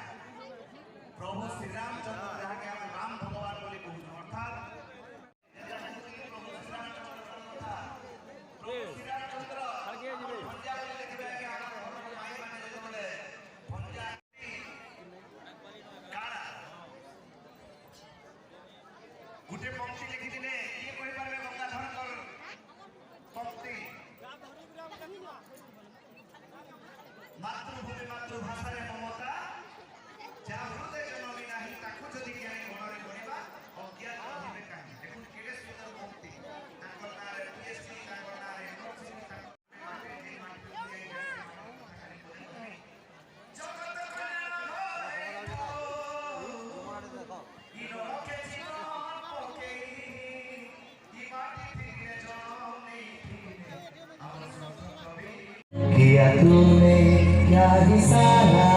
प्रभु श्री रामचंद्र जहाँ के हम राम भगवान बोली कहूँ अर्थात गुटे पंक्ति लिखी दिले ये कोई बार में गंगाधर कर पंक्ति मातृभूमि मातृभाषा रे ममता जा हृदय जनमी नाही ताकू जदि ज्ञानी मनरे करिबा अज्ञान होइबे काहे देखुन केडे सुंदर पंक्ति ताकर नारे पीएचडी ताकर नारे यूनिवर्सिटी ताकर जगत कल्याण होए इनो के जीवन पोके ई माटी फिरे जौने अमर सब कवि किया तूने क्या इशारा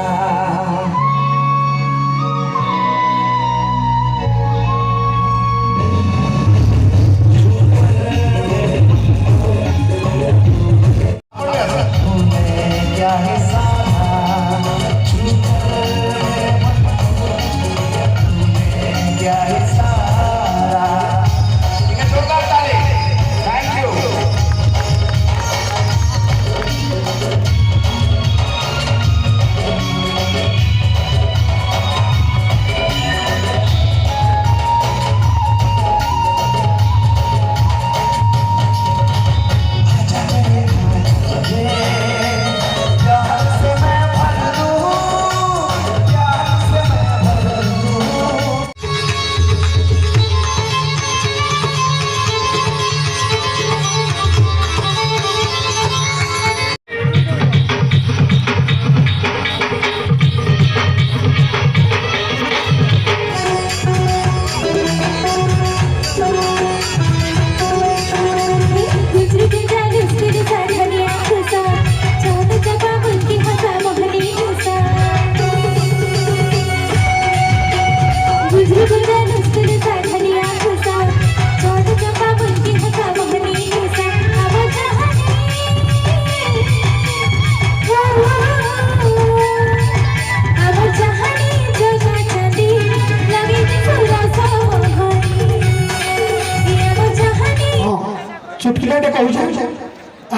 चुटकिला डे कहू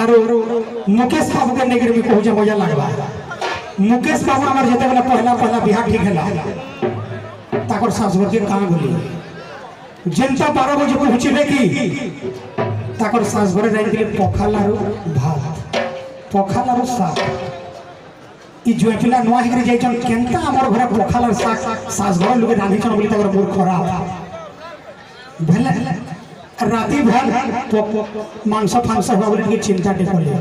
आरो मुकेश बाबू के नेगर भी कहू मजा लगवा मुकेश बाबू हमार जते वाला पहला पहला बिहार ठीक है ताकर सांस्कृतिक के काम बोली जनता 12 बजे पहुंचले की ताकर सांस घरे जाई के पखाल आरो भात पखाल आरो साग ई जोइपिला नवा हिगरे जाई जन केनता हमर घरे पखाल आरो साग सांस घर लोग रांधी छन बोली ताकर मूड खराब भेले राती भर मांस फांस हुआ बोले की चिंता टेकले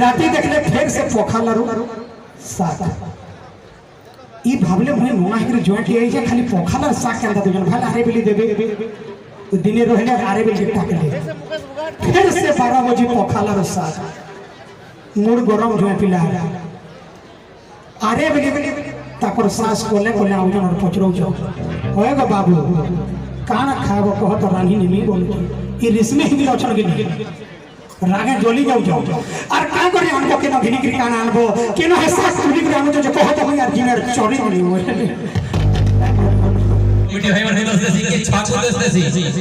राती देखले फिर से पखाल आरो साग ई भाबले मुई नोना हिगरे जॉइंट आई जे खाली पखाल आरो साग केनता दुजन भाई आरे बेली देबे दिने रहले आरे बेली टाकले फिर से 12 बजे पखाल आरो साग मूड गरम जोइपिला आरे बेली ताकर सास कोले कोले आउजन और पचरौ छ होएगा बाबू काना खाबो कह तो रानी निमी बोल ई रिस्मे ही लक्षण के रागे जोली जाऊ और का करे अनको के न घिनी के काना आनबो के न है सास तुली के आनो जो कह तो यार जिनर चोरी नहीं होए वीडियो है मन दोस्त के छाको दोस्त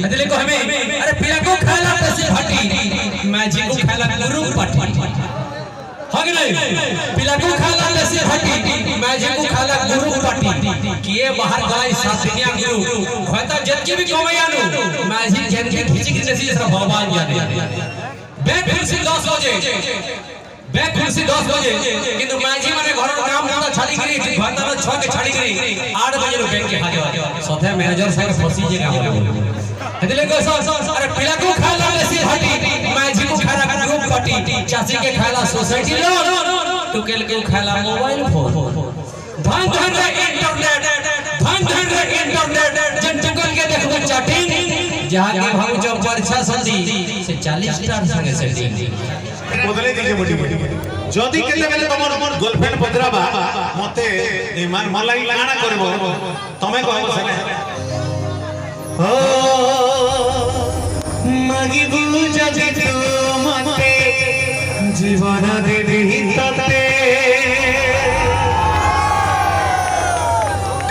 अदले को हमें अरे पिला को खाला तसे हटी माजी को खाला गुरु पटी हग नहीं पिला को खाला तसे हटी माजी को खाला गुरु पटी किए बाहर गलाई साथिया गुरु होता जत के भी कमयानु माजी जन के खिची के नसी सब भगवान जाने बैक कुर्सी 10 बजे किंतु माजी माने घर काम धंधा छाड़ी करी घरदार 6 के छाड़ी करी 8 बजे बैंक के हाजिर सथे मैनेजर साहब फसी जे काम हदले को अरे पिला को खाला तसे हटी माजी को खाला ग्रुप पटी चाची के खाला सोसाइटी लोन टुकेल के खाला मोबाइल फोन धन धन रे इंटरनेट जन टुकल के देखबो चैटिंग जहां के हम जो वर्षा संधि से 40 स्टार संगे सेटिंग बदले दीजिए मोटी जदी केते बेले तमर गर्लफ्रेंड पदराबा मते मान मलाई काना करबो तमे कहबो सने हो জীবন দেবী ততে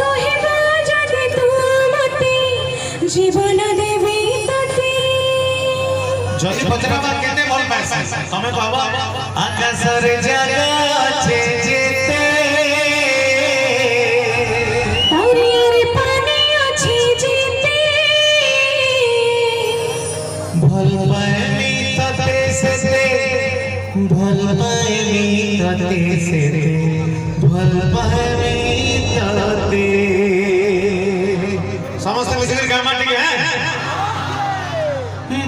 কহিবা যদি তুমতে জীবন দেবী ততে যদি পচরাবা কেতে ভাল পাইছে তুমি কহবা আকাশরে জাগা আছে যেতে তারিয়ারে পানি আছে যেতে ভাল পাইনি ততে সেতে ভাল পাইনি ততে সেতে ভাল পাইনি ততে সমস্ত মিশিয়ে গান মাটি হ্যাঁ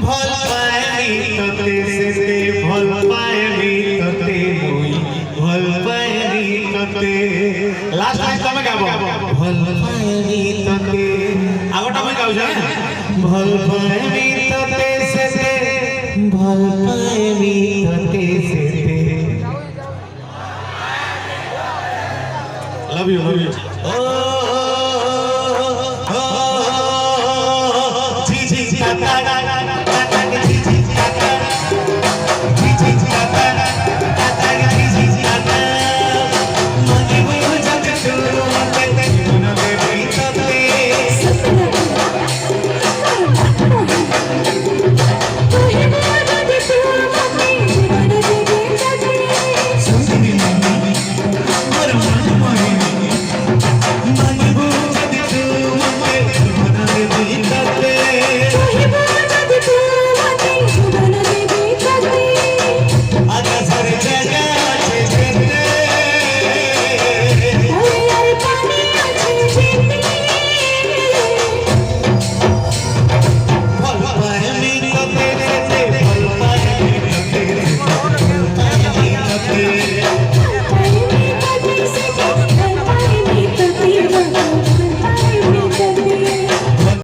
ভাল পাইনি ততে সেতে ভাল পাইনি ততে মুই ভাল পাইনি ততে লাস্ট লাইন তুমি গাবো ভাল পাইনি ততে আগটা মই গাউছ ভাল পাইনি ততে সেতে ভাল পাইনি ততে সেতে লাভ ইউ